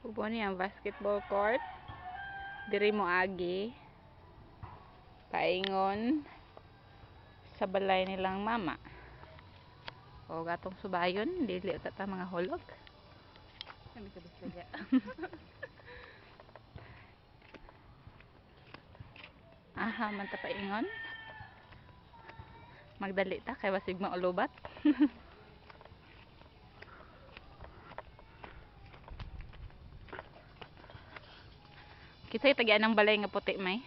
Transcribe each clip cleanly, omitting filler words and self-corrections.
Ubo niya ang basketball court. Diri mo agi. Paingon sa balay nilang mama. O gatong subayon, dili ta mga hulog. Kami kabis lagya. Aha, man ta paingon. Magdali ta kay basig maulubat. Kisay tagian ng balay nga puti may.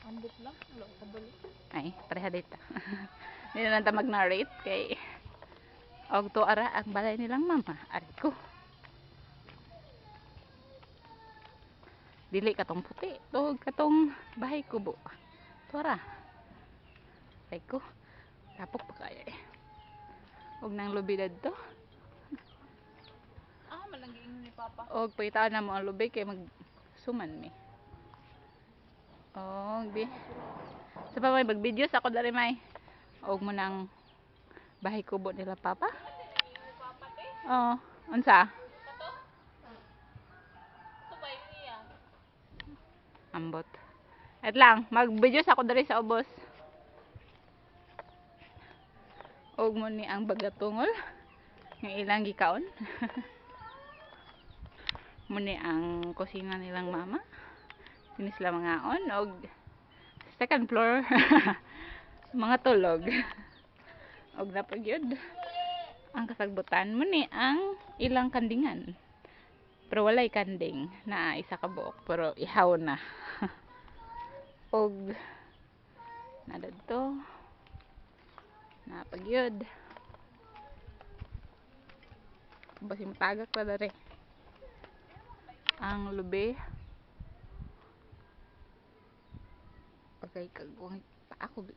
Ambot lang, wala sa balik. Ay, pareha dito. Hindi na ta mag-narrate kay og to ara ang balay nilang mama. Ari ko. Dili katong puti, to katong bahay kubo. To ara. Ari ko. Tapok pa kaya eh. Og nang lubi dadto. Malanggiing ni Papa. Og paitaw na mo ang lubi kay magsuman mi. Og di. Sa pa may mag-videos ako dari may. Og mo nang bahay kubo nila Papa. Oo. Unsa? Ambot. At lang, mag-videos ako dari sa ubos. Og mo ni ang bagatungol. Ng ilang gikaon. Muni ang kusina nilang mama. Sinis sila mga on. Og second floor. Mga tulog. Og napagyod. Ang kasagbutan. Muni ang ilang kandingan. Pero walay kanding. Na isa ka buok. Pero ihaw na. Og nadadto. Napagyod. Basi matagak pa dari. Ang lubi. Okay, kagwang pa ako.